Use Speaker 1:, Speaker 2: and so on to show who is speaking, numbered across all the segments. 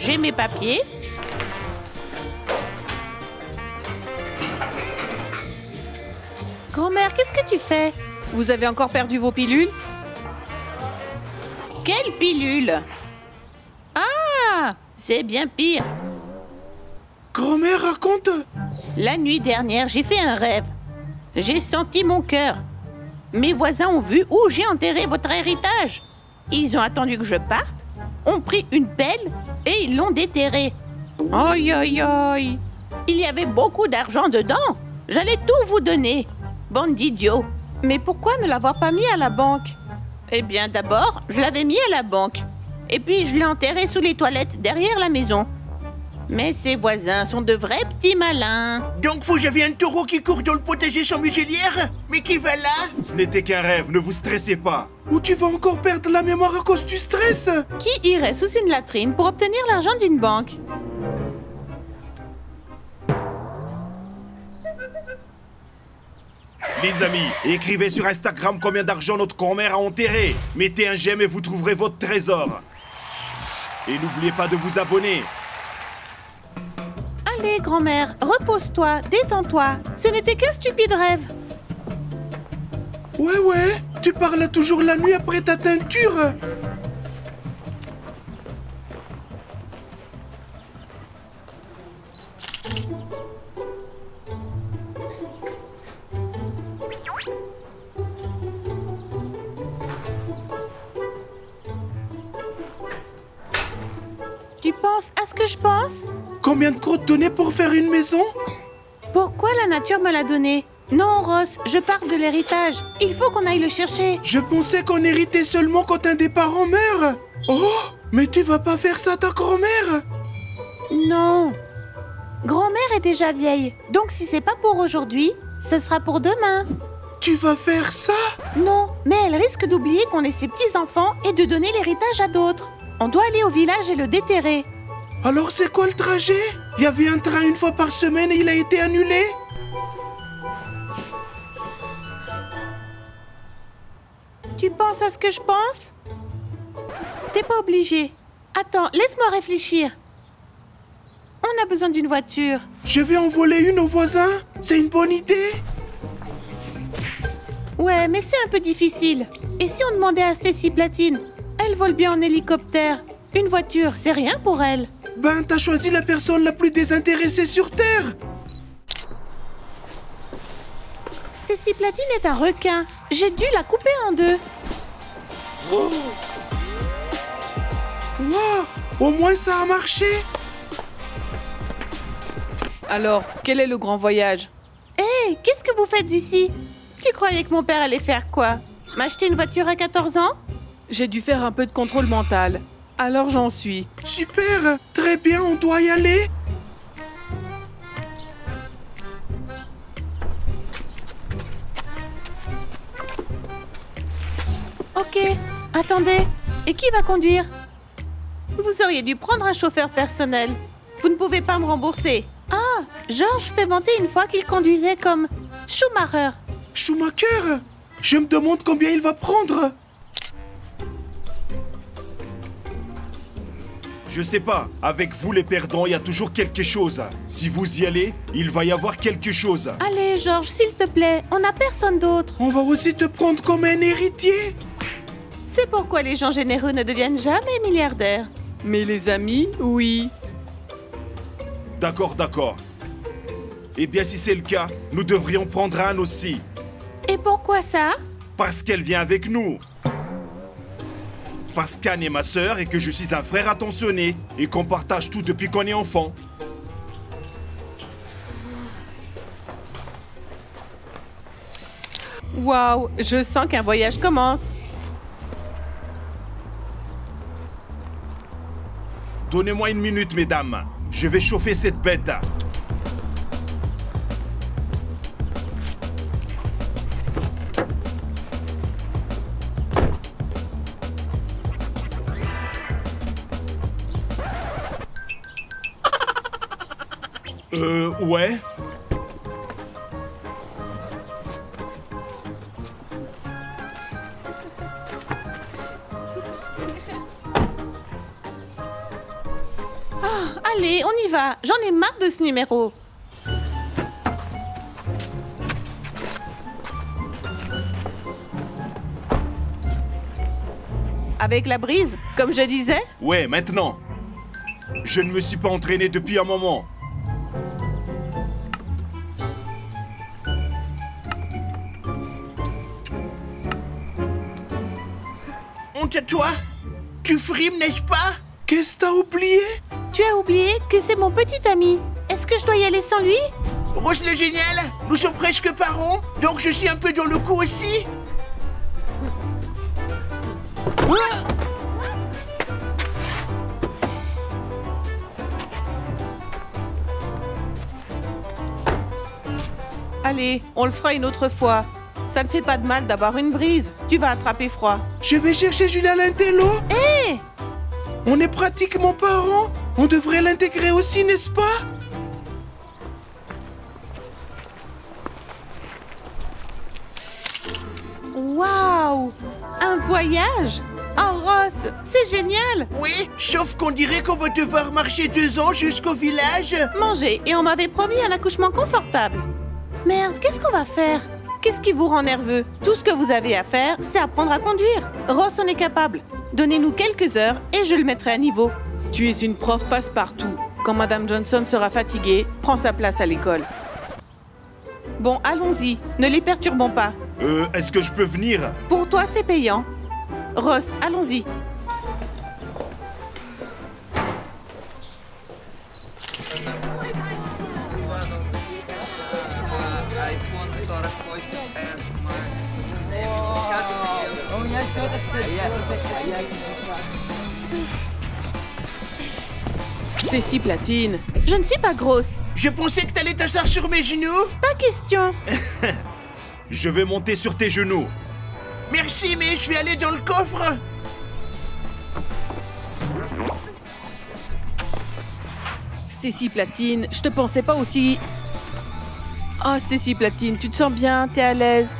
Speaker 1: j'ai mes papiers. Grand-mère, qu'est-ce que tu fais? Vous avez encore perdu vos pilules? Quelle pilule? Ah, c'est bien pire.
Speaker 2: Grand-mère, raconte.
Speaker 1: La nuit dernière, j'ai fait un rêve. J'ai senti mon cœur. Mes voisins ont vu où j'ai enterré votre héritage. Ils ont attendu que je parte, ont pris une pelle et ils l'ont déterré. Aïe, aïe, aïe. Il y avait beaucoup d'argent dedans. J'allais tout vous donner. Bande d'idiots. Mais pourquoi ne l'avoir pas mis à la banque? Eh bien, d'abord, je l'avais mis à la banque. Et puis, je l'ai enterré sous les toilettes, derrière la maison. Mais ces voisins sont de vrais petits malins.
Speaker 2: Donc vous avez un taureau qui court dans le potager sans muselière? Mais qui va là? Ce n'était qu'un rêve, ne vous stressez pas. Ou tu vas encore perdre la mémoire à cause du stress?
Speaker 1: Qui irait sous une latrine pour obtenir l'argent d'une banque?
Speaker 2: Les amis, écrivez sur Instagram combien d'argent notre grand-mère a enterré. Mettez un j'aime et vous trouverez votre trésor. Et n'oubliez pas de vous abonner.
Speaker 1: Allez, grand-mère, repose-toi, détends-toi. Ce n'était qu'un stupide rêve.
Speaker 2: Ouais, tu parles toujours la nuit après ta teinture.
Speaker 1: Tu penses à ce que je pense?
Speaker 2: Combien de croûtes donner pour faire une maison?
Speaker 1: Pourquoi la nature me l'a donné? Non, Ross, je parle de l'héritage. Il faut qu'on aille le chercher.
Speaker 2: Je pensais qu'on héritait seulement quand un des parents meurt. Oh, mais tu vas pas faire ça à ta grand-mère?
Speaker 1: Non. Grand-mère est déjà vieille. Donc si c'est pas pour aujourd'hui, ce sera pour demain.
Speaker 2: Tu vas faire ça?
Speaker 1: Non, mais elle risque d'oublier qu'on est ses petits-enfants et de donner l'héritage à d'autres. On doit aller au village et le déterrer.
Speaker 2: Alors c'est quoi le trajet? Il y avait un train une fois par semaine et il a été annulé?
Speaker 1: Tu penses à ce que je pense? T'es pas obligé. Attends, laisse-moi réfléchir. On a besoin d'une voiture.
Speaker 2: Je vais en voler une aux voisins? C'est une bonne idée?
Speaker 1: Ouais, mais c'est un peu difficile. Et si on demandait à Stacy Platine? Elle vole bien en hélicoptère. Une voiture, c'est rien pour elle.
Speaker 2: Ben, t'as choisi la personne la plus désintéressée sur Terre.
Speaker 1: Stacy Platine est un requin. J'ai dû la couper en deux.
Speaker 2: Wow, au moins ça a marché.
Speaker 1: Alors, quel est le grand voyage? Hé, qu'est-ce que vous faites ici? Tu croyais que mon père allait faire quoi? M'acheter une voiture à 14 ans? J'ai dû faire un peu de contrôle mental. Alors j'en suis.
Speaker 2: Super, très bien, on doit y aller.
Speaker 1: Ok, attendez. Et qui va conduire? Vous auriez dû prendre un chauffeur personnel. Vous ne pouvez pas me rembourser. Ah, Georges s'est vanté une fois qu'il conduisait comme Schumacher.
Speaker 2: Schumacher? Je me demande combien il va prendre. Je sais pas, avec vous les perdants, il y a toujours quelque chose. Si vous y allez, il va y avoir quelque chose.
Speaker 1: Allez, Georges, s'il te plaît, on n'a personne d'autre.
Speaker 2: On va aussi te prendre comme un héritier.
Speaker 1: C'est pourquoi les gens généreux ne deviennent jamais milliardaires. Mais les amis, oui.
Speaker 2: D'accord. Eh bien, si c'est le cas, nous devrions prendre Anne aussi.
Speaker 1: Et pourquoi ça?
Speaker 2: Parce qu'elle vient avec nous. Parce qu'Anne est ma sœur et que je suis un frère attentionné et qu'on partage tout depuis qu'on est enfant.
Speaker 1: Waouh, je sens qu'un voyage commence.
Speaker 2: Donnez-moi une minute, mesdames. Je vais chauffer cette bête. Ouais.
Speaker 1: Allez, on y va. J'en ai marre de ce numéro. Avec la brise, comme je disais?
Speaker 2: Ouais, maintenant. Je ne me suis pas entraîné depuis un moment. Honte à toi? Tu frimes, n'est-ce pas? Qu'est-ce que t'as oublié?
Speaker 1: Tu as oublié que c'est mon petit ami. Est-ce que je dois y aller sans lui?
Speaker 2: Rose le génial, nous sommes presque parents, donc je suis un peu dans le coup aussi.
Speaker 1: Allez, on le fera une autre fois. Ça ne fait pas de mal d'avoir une brise. Tu vas attraper froid.
Speaker 2: Je vais chercher Julien Lintello.
Speaker 1: Hé!
Speaker 2: On est pratiquement parents. On devrait l'intégrer aussi, n'est-ce pas?
Speaker 1: Waouh! Un voyage? Oh, Ross, c'est génial!
Speaker 2: Oui, sauf qu'on dirait qu'on va devoir marcher 2 ans jusqu'au village.
Speaker 1: Manger, et on m'avait promis un accouchement confortable. Merde, qu'est-ce qu'on va faire? Qu'est-ce qui vous rend nerveux? Tout ce que vous avez à faire, c'est apprendre à conduire. Ross en est capable. Donnez-nous quelques heures et je le mettrai à niveau. Tu es une prof passe-partout. Quand Madame Johnson sera fatiguée, prends sa place à l'école. Bon, allons-y. Ne les perturbons pas.
Speaker 2: Est-ce que je peux venir?
Speaker 1: Pour toi, c'est payant. Ross, allons-y. Stacy Platine, je ne suis pas grosse.
Speaker 2: Je pensais que t'allais t'asseoir sur mes genoux.
Speaker 1: Pas question.
Speaker 2: Je vais monter sur tes genoux. Merci, mais je vais aller dans le coffre.
Speaker 1: Stacy Platine, je te pensais pas aussi... Oh, Stacy Platine, tu te sens bien? T'es à l'aise?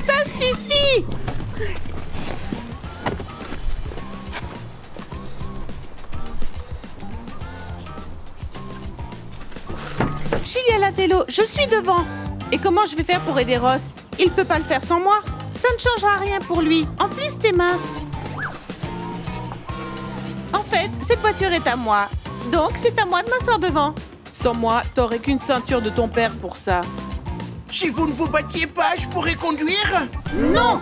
Speaker 1: Ça suffit! Julien Lintello, je suis devant. Et comment je vais faire pour aider Ross? Il peut pas le faire sans moi. Ça ne changera rien pour lui. En plus, t'es mince. En fait, cette voiture est à moi. Donc, c'est à moi de m'asseoir devant. Sans moi, t'aurais qu'une ceinture de ton père pour ça.
Speaker 2: Si vous ne vous battiez pas, je pourrais conduire?
Speaker 1: Non!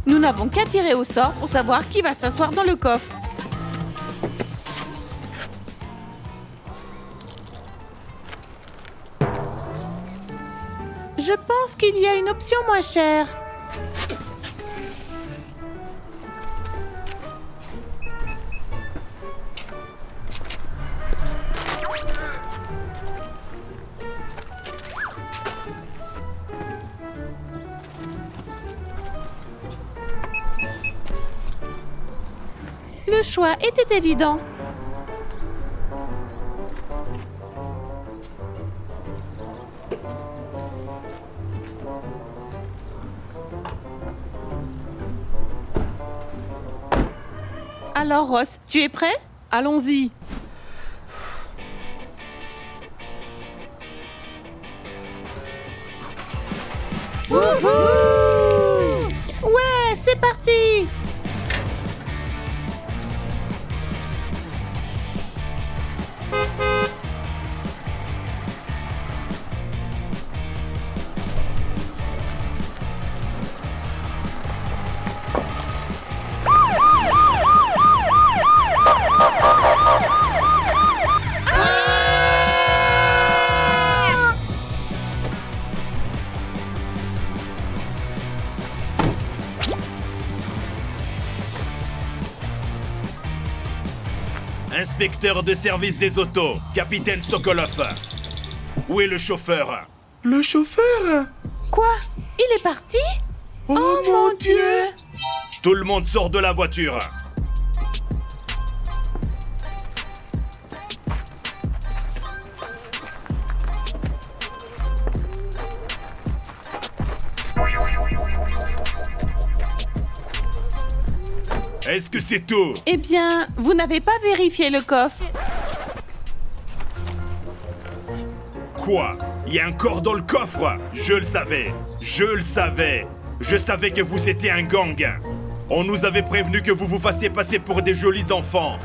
Speaker 1: Nous n'avons qu'à tirer au sort pour savoir qui va s'asseoir dans le coffre. Je pense qu'il y a une option moins chère. Le choix était évident. Alors, Ross, tu es prêt? Allons-y. Wouhou! Ouais, c'est parti!
Speaker 2: Inspecteur de service des autos, capitaine Sokolov. Où est le chauffeur? Le chauffeur?
Speaker 1: Quoi? Il est parti?
Speaker 2: Oh mon Dieu! Tout le monde sort de la voiture. Est-ce que c'est tout?
Speaker 1: Eh bien, vous n'avez pas vérifié le coffre.
Speaker 2: Quoi? Il y a un corps dans le coffre? Je le savais. Je le savais. Je savais que vous étiez un gang. On nous avait prévenu que vous vous fassiez passer pour des jolis enfants.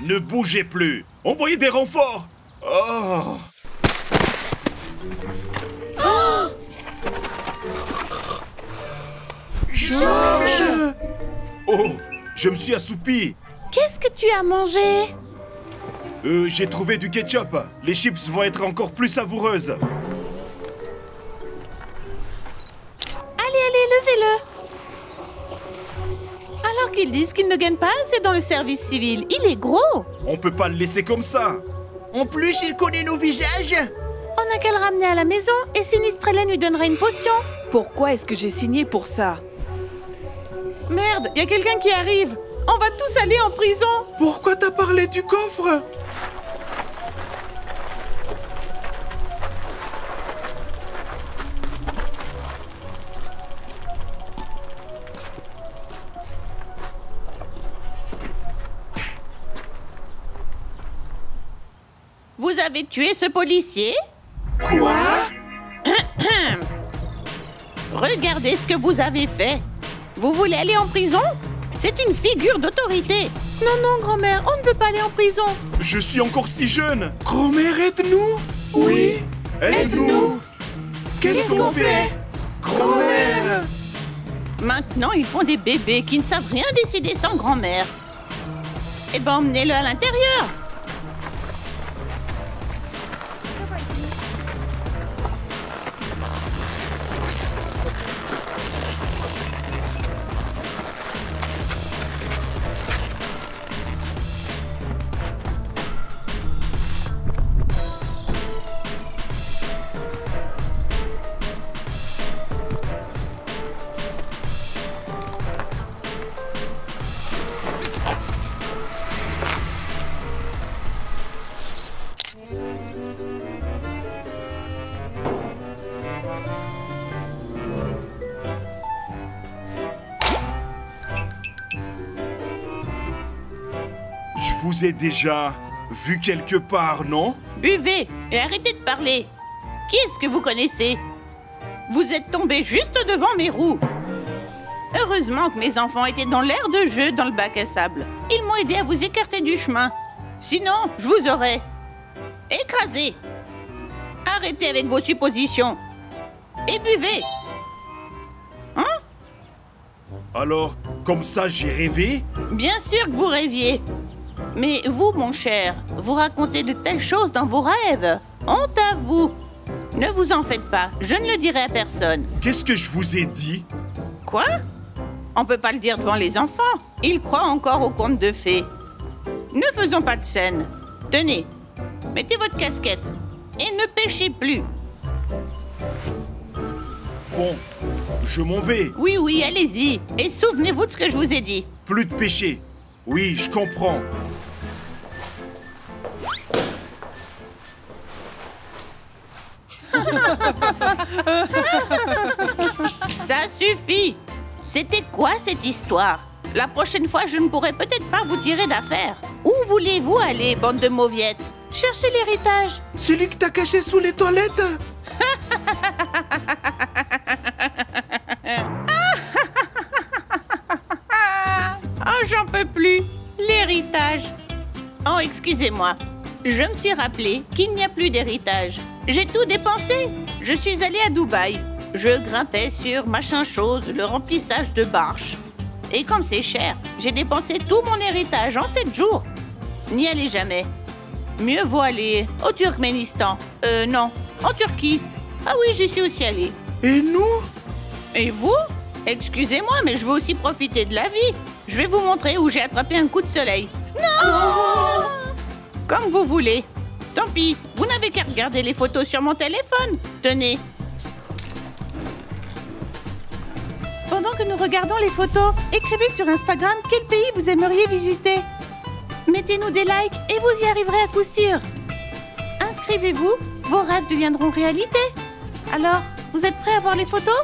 Speaker 2: Ne bougez plus. Envoyez des renforts. Oh. Georges! Oh, je me suis assoupi.
Speaker 1: Qu'est-ce que tu as mangé?
Speaker 2: J'ai trouvé du ketchup. Les chips vont être encore plus savoureuses.
Speaker 1: Allez, levez-le. Alors qu'ils disent qu'il ne gagne pas assez dans le service civil. Il est gros.
Speaker 2: On peut pas le laisser comme ça.
Speaker 3: En plus, il connaît nos visages.
Speaker 1: On n'a qu'à le ramener à la maison et Sinistrella lui donnera une potion.
Speaker 4: Pourquoi est-ce que j'ai signé pour ça?
Speaker 1: Merde, il y a quelqu'un qui arrive. On va tous aller en prison.
Speaker 2: Pourquoi t'as parlé du coffre?
Speaker 1: Vous avez tué ce policier?
Speaker 2: Quoi?
Speaker 1: Regardez ce que vous avez fait. Vous voulez aller en prison? C'est une figure d'autorité. Non, grand-mère, on ne veut pas aller en prison.
Speaker 2: Je suis encore si jeune. Grand-mère, aide-nous. Oui, aide-nous. Qu'est-ce qu'on fait? Grand-mère.
Speaker 1: Maintenant, ils font des bébés qui ne savent rien décider sans grand-mère. Eh ben, emmenez-le à l'intérieur.
Speaker 2: Je vous ai déjà vu quelque part, non?
Speaker 1: Buvez et arrêtez de parler. Qui est-ce que vous connaissez? Vous êtes tombé juste devant mes roues. Heureusement que mes enfants étaient dans l'aire de jeu dans le bac à sable. Ils m'ont aidé à vous écarter du chemin. Sinon, je vous aurais écrasé. Arrêtez avec vos suppositions. Et buvez. Hein?
Speaker 2: Alors, comme ça, j'ai rêvé?
Speaker 1: Bien sûr que vous rêviez. Mais vous, mon cher, vous racontez de telles choses dans vos rêves. Honte à vous. Ne vous en faites pas, je ne le dirai à personne.
Speaker 2: Qu'est-ce que je vous ai dit?
Speaker 1: Quoi? On peut pas le dire devant les enfants. Ils croient encore aux contes de fées. Ne faisons pas de scène. Tenez, mettez votre casquette et ne pêchez plus.
Speaker 2: Bon, je m'en vais.
Speaker 1: Oui, allez-y. Et souvenez-vous de ce que je vous ai dit.
Speaker 2: Plus de péché. Oui, je comprends.
Speaker 1: Ça suffit. C'était quoi cette histoire? La prochaine fois, je ne pourrai peut-être pas vous tirer d'affaire. Où voulez-vous aller, bande de mauviettes? Cherchez l'héritage.
Speaker 2: Celui que t'as caché sous les toilettes?
Speaker 1: Oh, j'en peux plus. L'héritage. Oh, excusez-moi. Je me suis rappelé qu'il n'y a plus d'héritage. J'ai tout dépensé. Je suis allée à Dubaï. Je grimpais sur machin chose, le remplissage de barches. Et comme c'est cher, j'ai dépensé tout mon héritage en 7 jours. N'y allez jamais. Mieux vaut aller au Turkménistan. Non, en Turquie. Ah oui, j'y suis aussi allée.
Speaker 2: Et nous?
Speaker 1: Et vous? Excusez-moi, mais je veux aussi profiter de la vie. Je vais vous montrer où j'ai attrapé un coup de soleil. Non! Comme vous voulez. Tant pis, vous n'avez qu'à regarder les photos sur mon téléphone. Tenez. Pendant que nous regardons les photos, écrivez sur Instagram quel pays vous aimeriez visiter. Mettez-nous des likes et vous y arriverez à coup sûr. Inscrivez-vous, vos rêves deviendront réalité. Alors, vous êtes prêts à voir les photos?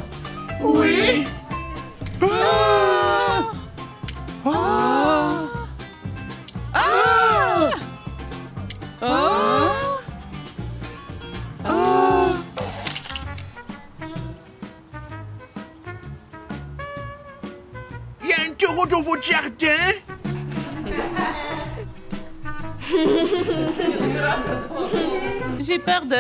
Speaker 3: Oui. Il y a un taureau dans votre jardin?
Speaker 1: J'ai peur de...